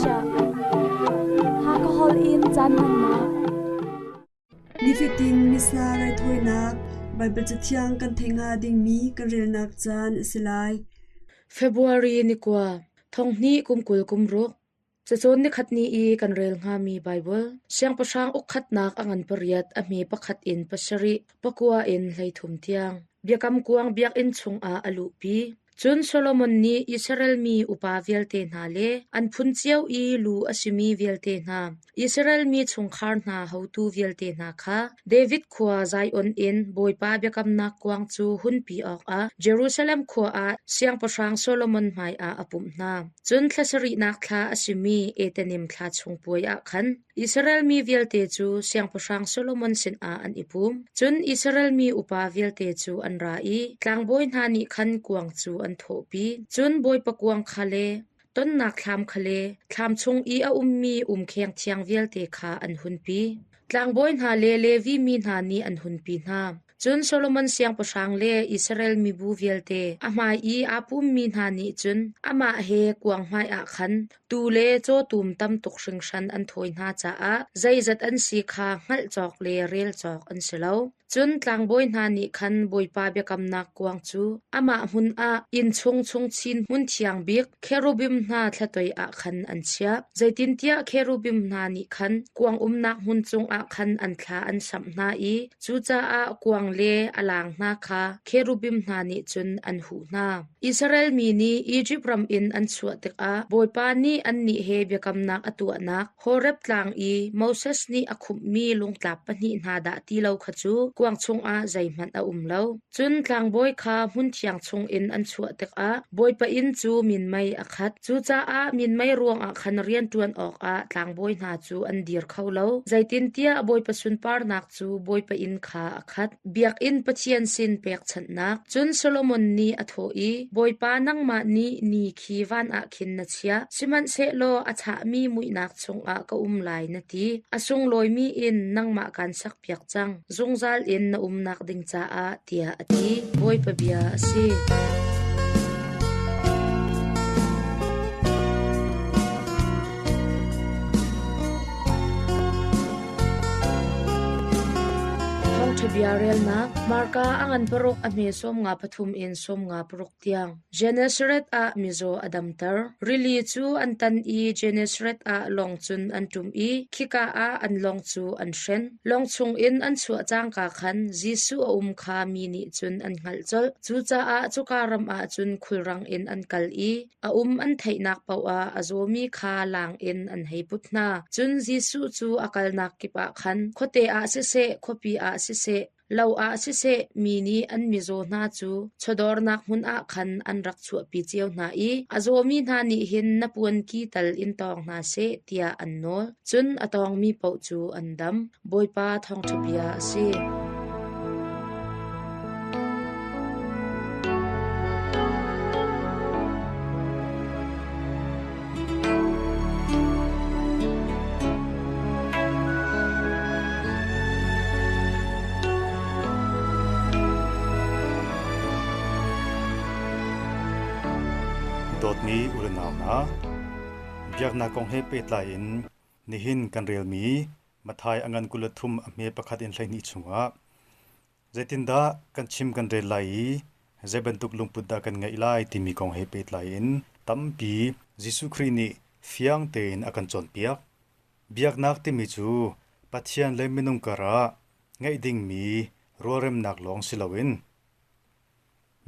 sha ha ka hol in chan man na Nifitin misna rai thoinak Bible chathiang kan thenga ding mi kan relnak chan silai February ni kwa thongni kumkul kumruk chachon ni khatni I kan rel nga mi Bible siang pasang ukhat nak angan pariat ami pakhat in pasari pakua in hlaithum tiang biakam kuang biak in chung a alu pi chun Solomon ni Israel mi upa velte na le an phun chiao I lu asimi velte na Israel mi chung khar na hotu velte na kha David khwa zai on in boipa biakam nak kuang chu hun pi ok a Jerusalem khwa a siang pasang Solomon mai a apum na chun thlasari nak thla asimi etenim thla chung pui a khan Israel mi velte chu siang pasang Solomon sin a an ipum chun Israel mi upa velte chu an ra I tlangboi na ni khan kuang chu an thopi chun boi pakuang khale ton nak thlam khale thlam chung I a ummi kheng thiang velte kha an hunpi tlangboi na le levi mi na ni an hunpi na chun Solomon siang pasang le Israel mi bu velte ama I apum mi na ni chun ama he kuang mai a khan tu le cho tum tam tuk hring shan an thoi na cha a zaizat an si kha ngal chok le rel chok an selo chun tlangboi na ni khan boipa bekam nak kuang chu ama hun a in chung chung chin mun thiang bik cherubim na thlatoi a khan an chia zaitin tia cherubim na ni khan kuang nak hun chung a khan an thla an sam na I chu cha a kuang le alang na kha cherubim na ni chun an hu na Israel mi ni Egypt ram in an chuatek a boipa ni an ni he bekam nak atu anak Horeb tlang I Moses ni akhup mi lungtlap pani na da ti lo khachu kuang chung a zaiman a lo chun tlang boi kha mun thiang chung in an chuatek a boipa in chu min mai akhat chu cha a min mai ruang a khan rian tuan ok a tlang boi na chu an dir khau lo zaitin tia boipa sun par nak chu boipa in kha akhat biak in pathian sin pek chan nak chun Solomon ni atho I boipa nang ma ni khi van a khin na chia siman se lo acha mi mui nak chung a ka lai na ti asung loi mi in nang ma kan sak piak chang zungzal in na nak ding cha a tia ati boipa bia si Biarel na marka angan parok ame som nga pathum in som nga parok tiang Genesaret a mizo adamtar rili chu antan I Genesaret a longchun antum I khika a an longchu an shen longchung in an chu chang ka khan Jisu a kha mi ni chun an ngal chol chu cha a chukaram a chun khulrang in an kal I a an thainak pau a azomi kha lang in an heiput na chun Jisu chu akal nak kipa khan khote a se khopi a se lau a se mini an mizo na chu chodor nak mun a khan an rak chu pi cheu na I azomi na ni hin na puan ki tal in tong na se tia an nol chun atong mi pau chu an dam boipa thong thapia se dot mi ulenaw na biak na kong he pe tlain nihin kan rel mi mathai angan kulathum ame pakhat in hlaini chunga zetinda kan chim kan rel lai zebentuk lungputda kan ngai lai timi kong he pe tlain tampi Jisu Khrini fiang tein akan chon piak biak nak ti mi chu pathian le minung kara ngai ding mi rorem nak long silawin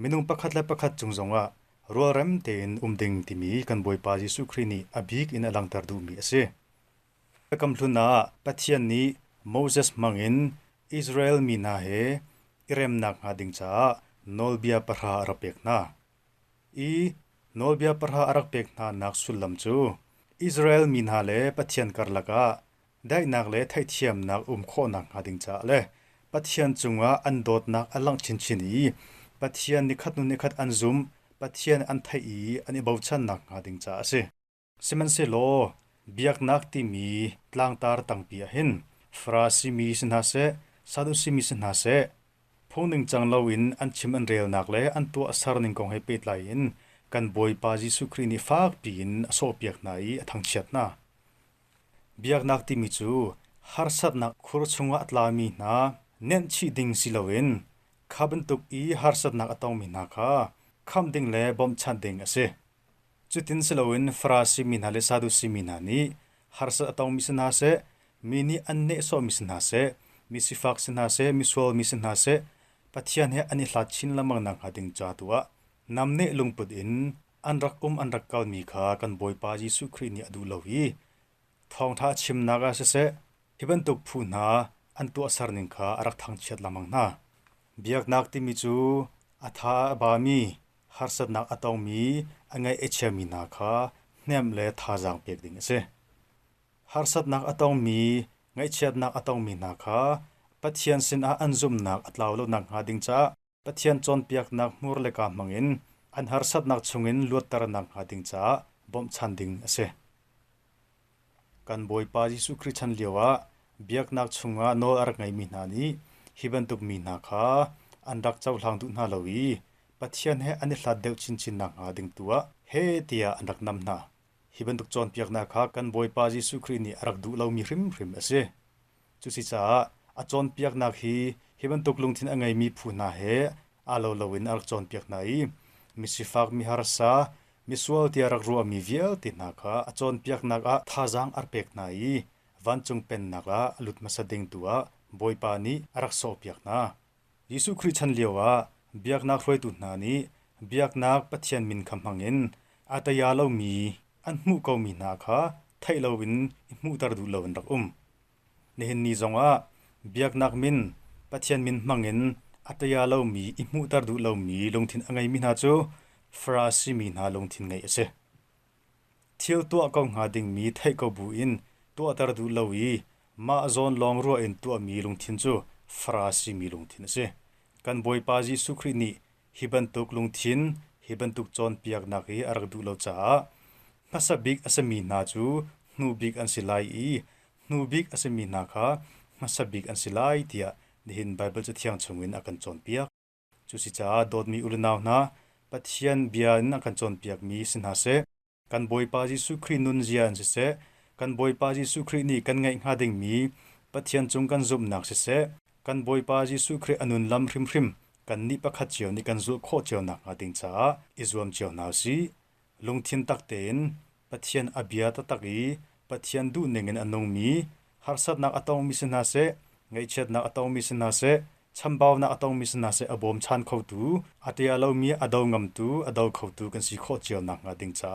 minung pakhat la pakhat chungzonga ruarem ten umding timi kan boipa Jisu Khrini abik in alangtar du mi ase kam thluna pathian ni Moses mangin Israel mi na he irem nak hading cha nolbia parha arapek na I nolbia parha arak na nak sulam chu Israel mi na le pathian karlaka dai nak le thai thiam nak kho nak hading cha le pathian chunga andot nak alang chin chini pathian ni khat an zum pathian an thai ani bauchan nak ngading cha ase semen se lo biak nak ti mi tlangtar tangpia hin frasi mi sinha se sadusi mi sinha se phongning changlawin an chim an rel nak le an tu asar ning kong he pe tlain kan boipa Jesu Christ ni fak pin aso piak nai athang chiat na biak nak ti mi chu harsat nak khur chunga atlami na nen chi ding silawin khaban tuk I harsat nak atong mi na kha kham ding le bom chan ding ase chutin silawin frasi min hale sadu simina ni harsat atong mi sna se mini anne so mi sna se mi sifak sna se mi sol mi sna se pathian he ani hlachin lamang nang hading cha tuwa namne lungput in anrak kal mi kha kan boipa Jesu Christ ni adu lowi thong tha chim naga se hiban tuk phu na antu asar ning kha arak thang chet lamang na biak nak ti mi chu atha ba mi harsat nak atong mi angai echami na kha nem le tha jang pek ding ase harsat nak atong mi ngai chet nak atong mi na kha pathian sin a anzum nak atlaw lo nak ha ding cha pathian chon piak nak mur le ka mangin an harsat nak chungin luat tar nak ha ding cha bom chan ding ase kan boipa Jesu Christ chan lewa biak nak chunga no ar ngai mi na ni hiban tuk mi na kha andak chaw hlang du na lowi pathian he ani hlat deu chin chin nak ha ding tuwa he tia andak nam na hiban tuk chon piak na kha kan boipa Jesu Christ ni arak du lo mi hrim hrim ase chu si cha a chon piak nak hi hiban tuk lungthin angai mi phu na he alo lowin ar chon piak nai mi sifak mi harsa mi sual tia rak ru mi vial ti na kha a chon piak nak a thajang ar pek nai van chung pen naka lut masading tuwa boipa ni arak so piak na Jesu Christ chan lewa biak nak roi tu na ni biak nak pathian min khamangin ataya lo mi an mu ko mi na kha thailowin mu tar du lowin rak nehin ni zonga biak nak min pathian min mangin ataya lo mi imu tar du lo mi longthin angai mi na chu frasi mi na longthin ngai ase thil to ka nga ding mi thai ko bu in to tar du lowi ma zon long ro in to mi longthin chu frasi mi longthin ase kan boipa Jesu Christ ni hiban tuk longthin hiban tuk chon piak na hi arak du lo cha masabik asami na chu nu big an silai I nu big asami na kha masabik an silai tia nihin Bible cha thiang chungin akan chon piak chu si cha dot mi ulnaw na pathian bian akan chon piak mi sinha se kan boipa Jesu Christ nun zian se kan boipa Jesu Christ ni kan ngai nga ding mi pathian chung kan zum nak se kan boipa Jesu Christ anun lam hrim hrim kan ni pakhat chiaw ni kan zu kho chiaw nak nga ding cha izwam chiaw naw si lungthin takten pathian abia ta taki pathian du nengen anong mi harsat nak atong mi sinha se ngai chet nak atong mi sinha se chambaw na atong mi sinha se abom chan khotu atia lo mi adaw ngam tu adaw khotu kan si kho chiaw nak nga ding cha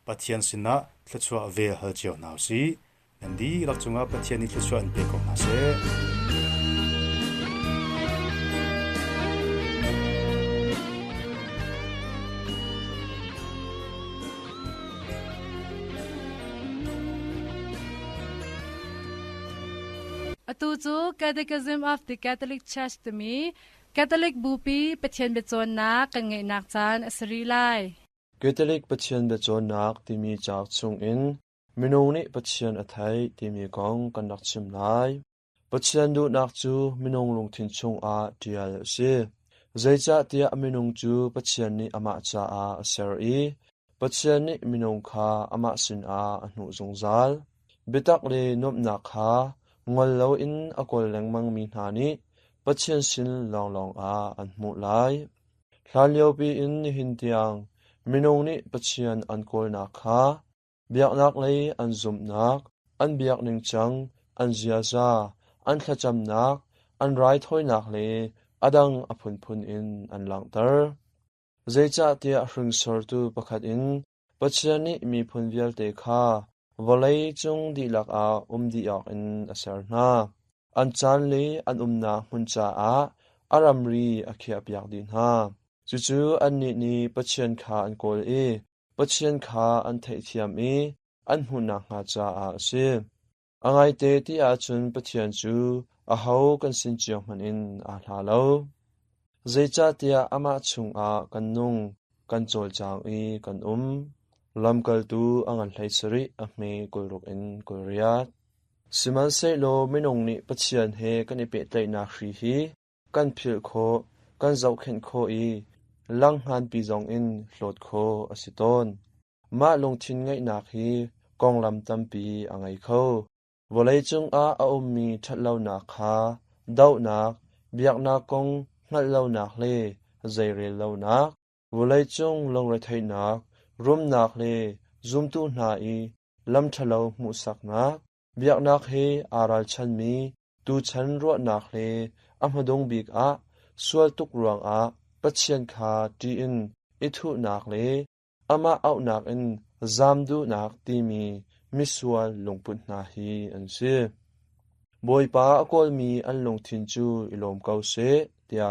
pathian sina thlachwa ve hal chiaw naw si nandi lakchunga pathian ni thlachwa an pe ko na se Atu chu Catechism of the Catholic Church to me Catholic bupi pathian bechon na kan ngai nak chan asri lai Catholic pathian bechon nak timi chak chung in minung ni pathian athai timi kong kan nak chim lai pathian du nak chu minung lungthin chung a tial se zaicha tia minung chu pathian ni ama cha a ser I pathian ni minung kha ama sin a anu zongzal bitak le nop nak kha ngol lo in akol lengmang mi na ni pathian sin long long a an mu lai hlalio pi in hin tiang minung ni pathian an kol na kha biak nak lei an zum nak an biak ning chang an zia za an thacham nak an rai thoi nak le adang aphun phun in an langtar zeicha tia hring sor tu pakhat in pathian ni mi phun vial te kha volei chung di lak a di ak in asar na an chan le an na hun cha a aramri akhia piak din ha chu an ni pathian kha an kol e pathian kha an thei thiam e an huna nga cha a se angai te ti a chun pathian chu a hau kan sin chiang man in a hla lo zeicha tia ama chung a kan nung kan chol chang e kan lamkal tu angan hlai sari a me kulruk in kulriat siman sei lo minung ni pathian he kan ipe tlai na hri hi kan phil kho kan zau khen kho I lang han pi zong in hlot kho asiton ma long thin ngai nak hi kong lam tampi angai kho volei chung a ummi thatlo na kha dau nak biak na kong ngal lo nak le zaire lo nak volei chung long re thai nak rum nak le zum tu na I lam thalo mu sak nak biak nak he aral chan mi tu chan ro nak le amhadong bik a sual tuk ruang a pathian kha ti in ithu nak le ama au nak in zamdu nak ti mi misual lungput na hi an si boy pa akol mi an long thin chu ilom kau se tia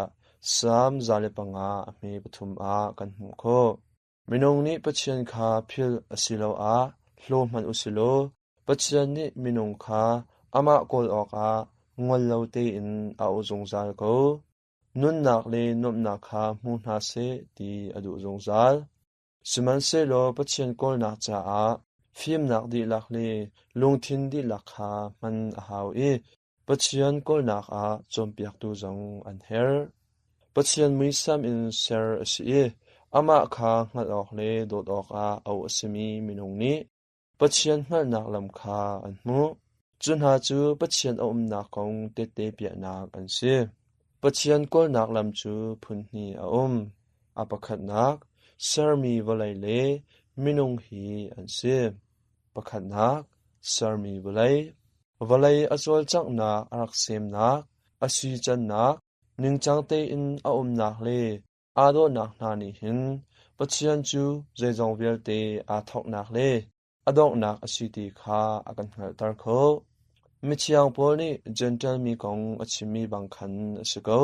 sam zale panga me pathum a kan hmu kho minong ni pathian kha phil asilo a hlo man usilo pathian ni minong kha ama kol ok a ngol lo te in a uzong zal ko nun nak le nom nak kha mu na se ti adu uzong zal siman se lo pathian kol nak cha a phim nak di lak le lung thin di lak kha man a hau e pathian kol nak a chompiak tu zong an her pathian mi sam in ser asi ama kha ngal ok le dot ok a au asimi minong ni pathian ngal nak lam kha an mu chun ha chu pathian om nak kong te te pia nak an si pathian kol nak lam chu phun ni a apakhat nak sarmi walai le minong hi an si pakhat nak sarmi walai azol chang nak arak sem nak asi chan nak ning chang te in a nak le ado nak na ni hin pathian chu zaizong vel te a thok nak le adok nak asi ti kha akan ngal tar kho michiang pol ni gentle mi kong achimi bang khan asigo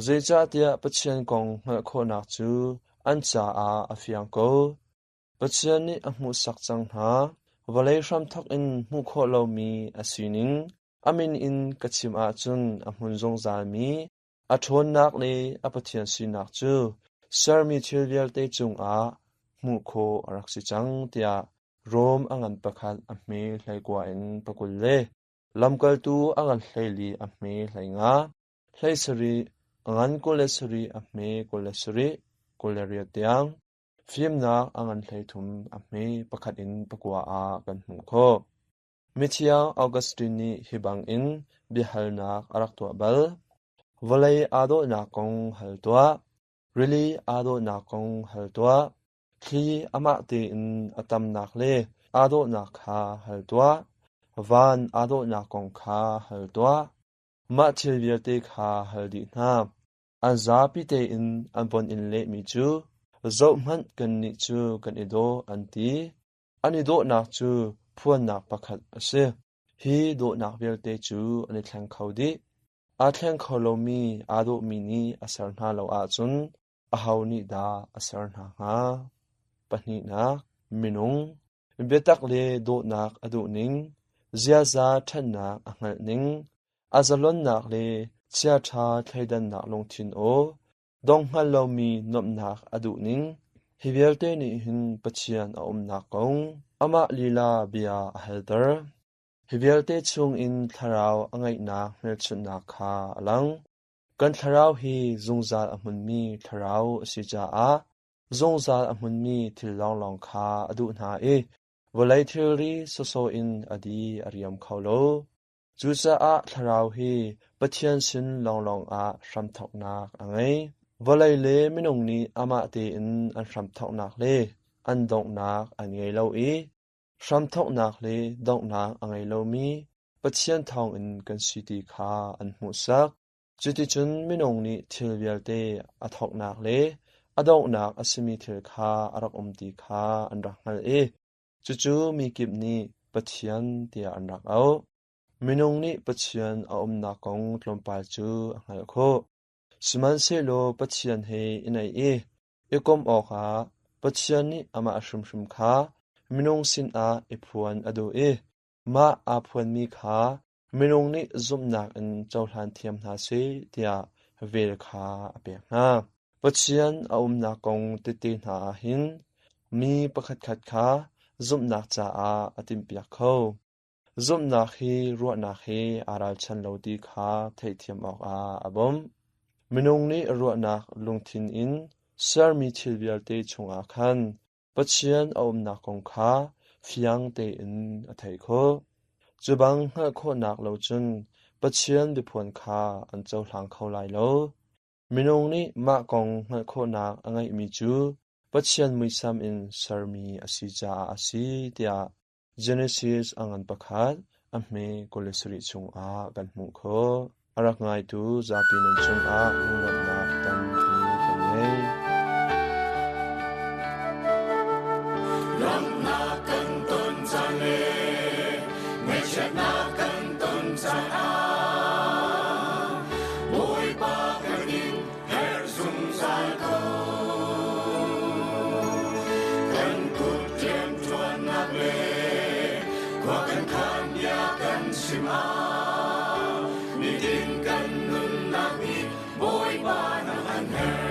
zecha tia pathian kong ngal kho nak chu an cha a afiang ko pathian ni ahmu sak chang ha walai ram thok in mu kho lo mi asining amin in kachim a chun ahmun zong zal mi a thon nak le a pathian si nak chu sarmi thilvial te chung a mu kho arak si chang tia rom angan pakhat a me hlai kwa in pakul le lamkal tu angan hlaili a me hlai nga hlai sari angan kolesari a me kolesari koleria tiang phim nak angan hlai thum a me pakhat in pakwa a kan hmu kho mithiang augustine ni hibang in bihal nak arak to bal walai ado na kong hal toa really ado na kong hal toa khi ama te in atam nak le ado na kha hal toa van ado na kong kha hal toa ma thilvial te kha hal di na anza pi te in anpon in le mi chu zo man kan ni chu kan ido anti anido nak chu phuan nak pakhat ase hi do nak vel te chu ani thlang khawdi a thlang kholomi ado mi ni asar na lo a chun a hauni da asar na nga pani nak minung betak le do nak adu ning zia za than nak angal ning azalon nak le chia tha thaidan nak long thin o dong hal lo mi nom nak adu ning hivel te ni hin pachian a nak kong ama lila bia a helter hivel te chung in tharau angai nak mel chun nak kha alang kan tharau hi zungzal amun mi tharau asija a zungzal amun mi thil long long kha adu na e walai theory so in adi ariam khawlo chucha a tharau hi pathian sin long long a ram thok nak angai walai le minong ni ama te in an ram thok nak le an dong nak an ngei lo e ram thok nak le dong nak angai lo mi pathian thong in kan city kha an hmu sak chuti chun minong ni thilvial te a thok nak le adong nak asimi thil kha arak ti kha an rak ngal e chu mi kip ni pathian tia an rak au minong ni pathian a na kong tlompal chu angal kho siman se lo pathian he inai e ekom oka pathian ni ama ashum kha minong sin a iphuan adu e ma a phuan mi kha minong ni zumnak in chawhlan thiam na se tia vel kha apek na pathian a na kong te na hin mi pakhat khat kha zumnak cha a atim piak kho zumnak hi ruanak hi aral chan lo ti kha thei thiam ok a abom minong ni ruanak lungthin in Sar mi thilvial te chunga khan Pathian a umnak kong kha fiang te in a thei kho chubang nga kho nak lo chun Pathian biphuan kha an chau hlang kho lai lo minung ni ma kong nga kho nak angai mi chu Pathian muisam in sarmi asija asi tia Genesis angan pakhat ahme kolesri chung a kan mu kho arak ngai tu zapin an chung a ngot na tam hi kan nei ram na kan ton cha le me chat na kan ton cha a boy pa kan in her sung sa ko kan kut jem chuan na le kwa kan khan ya kan sim a mi din kan nun na mi boy pa na an her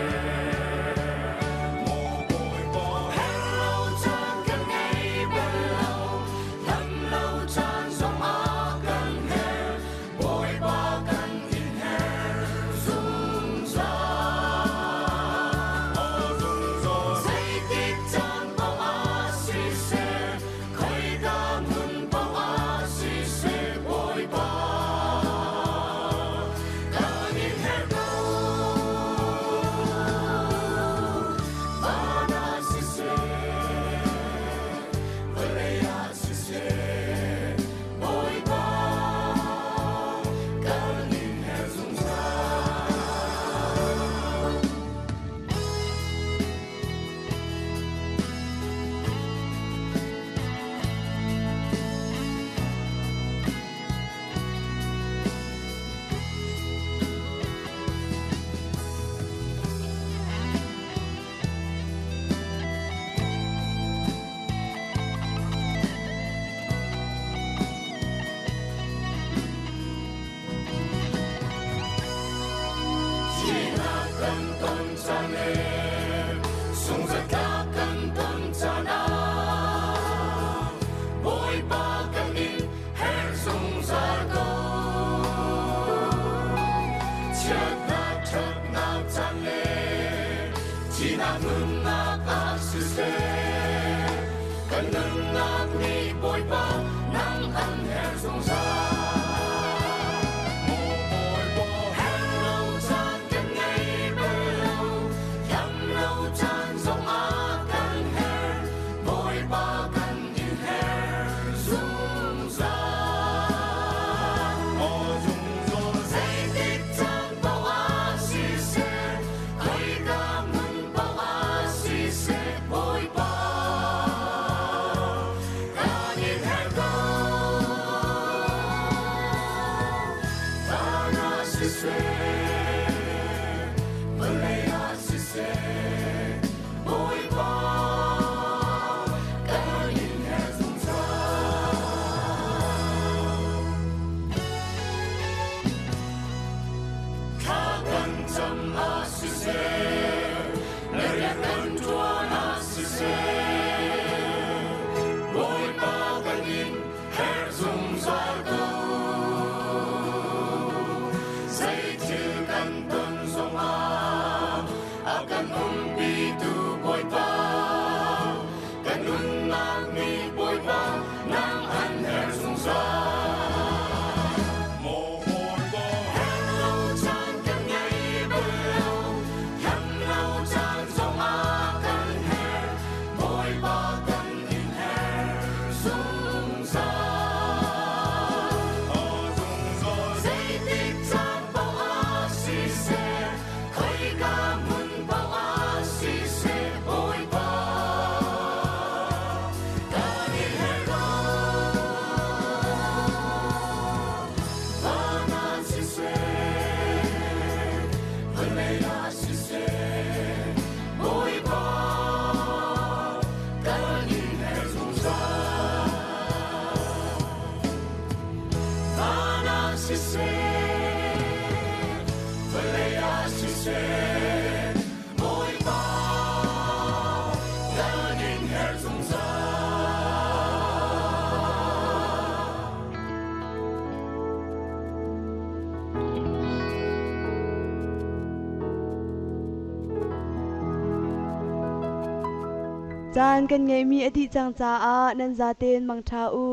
chan kan ngai mi adi chang cha a nan za ten mang tha u